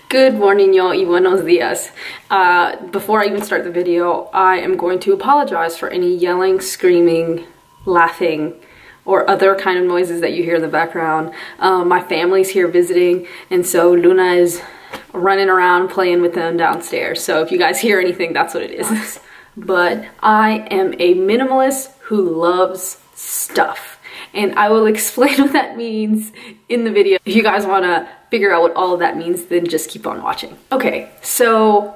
Good morning, y'all, y buenos dias. Before I even start the video, I am going to apologize for any yelling, screaming, laughing, or other kind of noises that you hear in the background. My family's here visiting, and so Luna is running around playing with them downstairs. So if you guys hear anything, that's what it is. But I am a minimalist who loves stuff. And I will explain what that means in the video. If you guys want to figure out what all of that means, then just keep on watching. Okay, so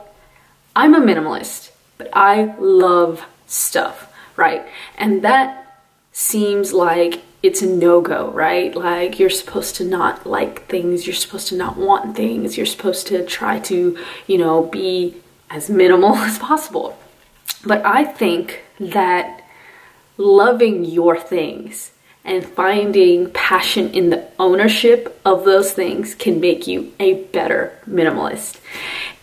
I'm a minimalist, but I love stuff, right? And that seems like it's a no-go, right? Like you're supposed to not like things, you're supposed to not want things, you're supposed to try to, you know, be as minimal as possible. But I think that loving your things and finding passion in the ownership of those things can make you a better minimalist.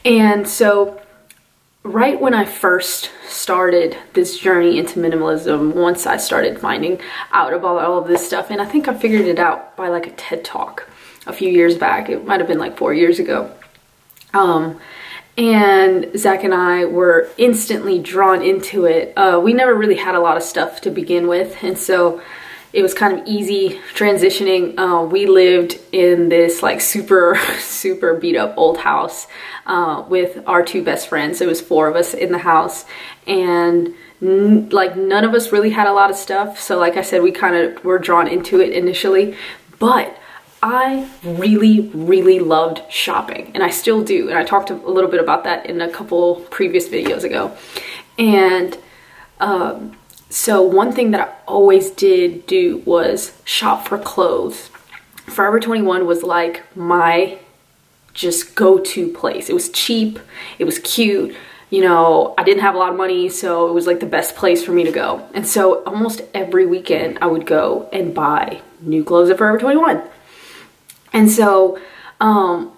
And so right when I first started this journey into minimalism, once I started finding out about all of this stuff, and I think I figured it out by like a TED Talk a few years back. It might have been like 4 years ago. And Zach and I were instantly drawn into it. We never really had a lot of stuff to begin with, and so it was kind of easy transitioning. We lived in this like super beat up old house with our two best friends. There was 4 of us in the house, and like none of us really had a lot of stuff. So like I said, we kind of were drawn into it initially, but I really loved shopping, and I still do. And I talked a little bit about that in a couple previous videos ago. And so one thing that I always did do was shop for clothes. Forever 21 was like my just go-to place. It was cheap, it was cute, you know, I didn't have a lot of money, so it was like the best place for me to go. And so almost every weekend I would go and buy new clothes at Forever 21. And so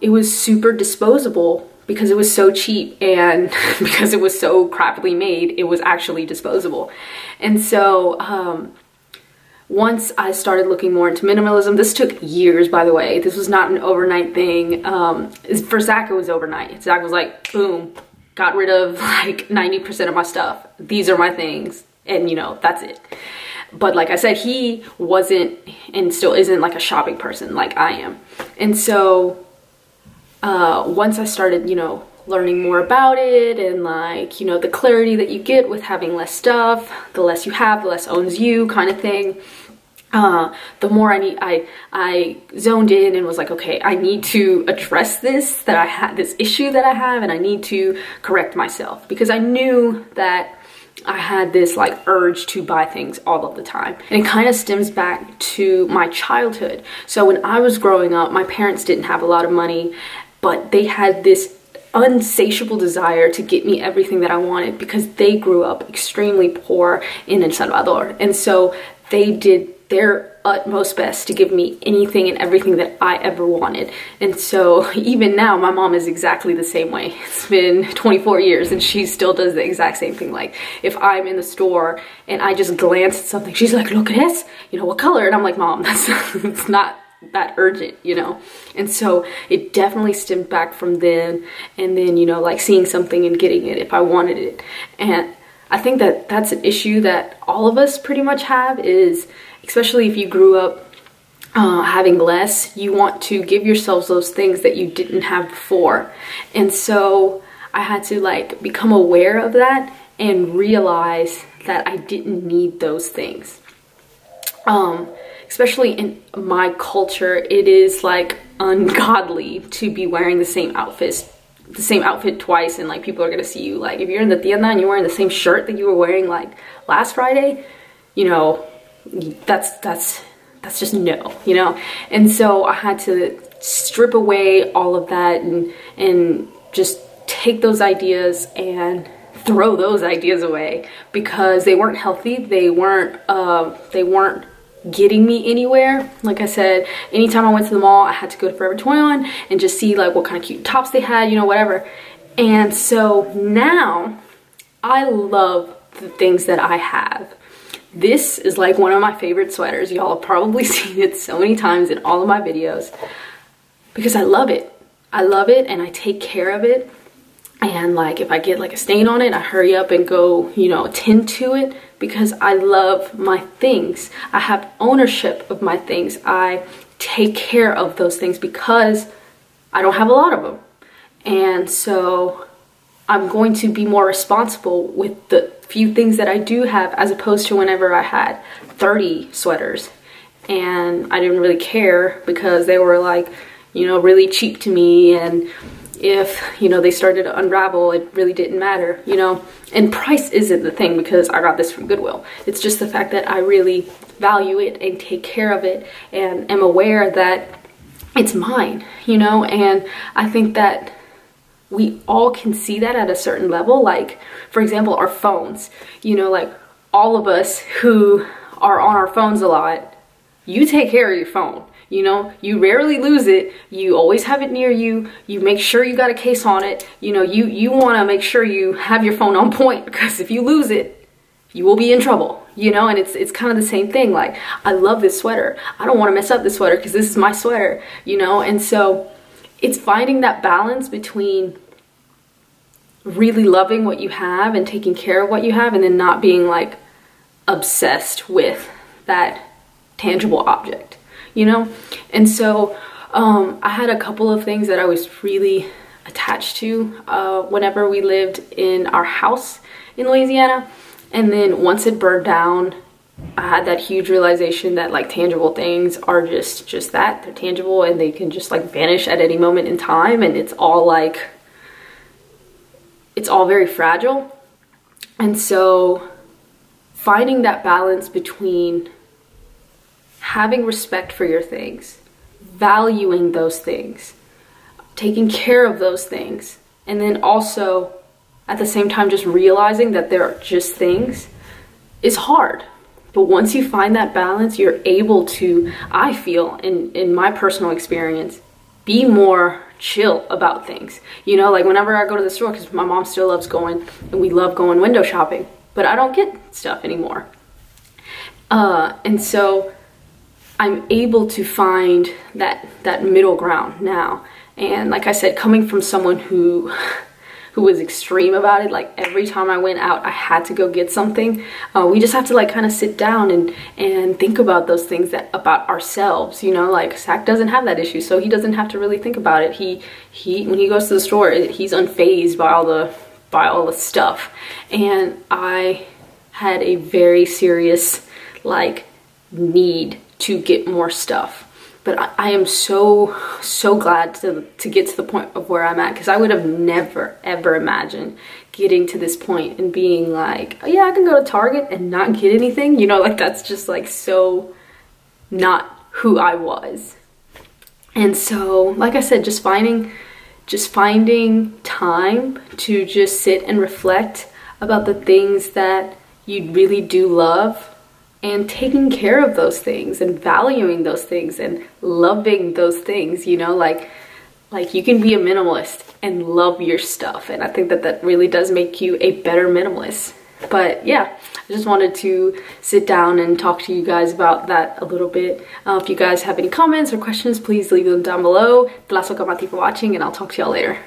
it was super disposable because it was so cheap, and because it was so crappily made, it was actually disposable. And so once I started looking more into minimalism, this took years, by the way. This was not an overnight thing. For Zach, it was overnight. Zach was like, boom, got rid of like 90% of my stuff. These are my things, and you know, that's it. But like I said, he wasn't and still isn't like a shopping person like I am. And so once I started, you know, learning more about it, and like, you know, the clarity that you get with having less stuff, the less you have, the less owns you kind of thing, the more I zoned in and was like, okay, I need to address this, that I had this issue that I have, and I need to correct myself, because I knew that I had this like urge to buy things all of the time. And it kind of stems back to my childhood. So when I was growing up, my parents didn't have a lot of money, but they had this unsatiable desire to get me everything that I wanted, because they grew up extremely poor in El Salvador. And so they did their utmost best to give me anything and everything that I ever wanted. And so even now, my mom is exactly the same way. It's been 24 years and she still does the exact same thing. Like if I'm in the store and I just glance at something, she's like, look at this, you know, what color? And I'm like, Mom, that's it's not that urgent, you know. And so it definitely stemmed back from then, and then, you know, like seeing something and getting it if I wanted it. And I think that that's an issue that all of us pretty much have, is especially if you grew up having less, you want to give yourselves those things that you didn't have before. And so I had to like become aware of that and realize that I didn't need those things. Especially in my culture, it is like ungodly to be wearing the same outfit twice, and like people are gonna see you. Like if you're in the tienda and you're wearing the same shirt that you were wearing like last Friday, you know, that's just no, you know. And so I had to strip away all of that and just take those ideas and throw those ideas away, because they weren't healthy. They weren't getting me anywhere. Like I said, anytime I went to the mall, I had to go to Forever 21 and just see like what kind of cute tops they had, you know, whatever. And so now I love the things that I have. This is like one of my favorite sweaters. Y'all have probably seen it so many times in all of my videos because I love it. I love it and I take care of it. And like if I get like a stain on it, I hurry up and go, you know, tend to it because I love my things. I have ownership of my things. I take care of those things because I don't have a lot of them. And so I'm going to be more responsible with the few things that I do have, as opposed to whenever I had 30 sweaters and I didn't really care because they were like, you know, really cheap to me, and if, you know, they started to unravel, it really didn't matter, you know. And price isn't the thing because I got this from Goodwill. It's just the fact that I really value it and take care of it and am aware that it's mine, you know. And I think that we all can see that at a certain level. Like, for example, our phones, you know, like all of us who are on our phones a lot, you take care of your phone. You know, you rarely lose it. You always have it near you. You make sure you got a case on it. You know, you want to make sure you have your phone on point, because if you lose it, you will be in trouble, you know. And it's kind of the same thing. Like, I love this sweater. I don't want to mess up this sweater because this is my sweater, you know. And so it's finding that balance between really loving what you have and taking care of what you have, and then not being like obsessed with that tangible object, you know. And so I had a couple of things that I was really attached to whenever we lived in our house in Louisiana. And then once it burned down, I had that huge realization that like tangible things are just that, they're tangible and they can just like vanish at any moment in time, and it's all like, it's all very fragile. And so finding that balance between having respect for your things, valuing those things, taking care of those things, and then also at the same time just realizing that they're just things is hard. But once you find that balance, you're able to, I feel, in my personal experience, be more chill about things. You know, like whenever I go to the store, because my mom still loves going, and we love going window shopping, but I don't get stuff anymore. And so I'm able to find that middle ground now. And like I said, coming from someone who was extreme about it, like every time I went out, I had to go get something. We just have to like kind of sit down and think about those things about ourselves, you know. Like Zach doesn't have that issue, so he doesn't have to really think about it. He when he goes to the store, he's unfazed by all the stuff. And I had a very serious like need to get more stuff. But I am so glad to get to the point of where I'm at, because I would have never ever imagined getting to this point and being like, oh yeah, I can go to Target and not get anything, you know. Like that's just like so not who I was. And so like I said, just finding time to just sit and reflect about the things that you really do love, and taking care of those things and valuing those things and loving those things, you know. Like you can be a minimalist and love your stuff, and I think that really does make you a better minimalist. But yeah, I just wanted to sit down and talk to you guys about that a little bit. If you guys have any comments or questions, please leave them down below. Tlazocamahti for watching, and I'll talk to y'all later.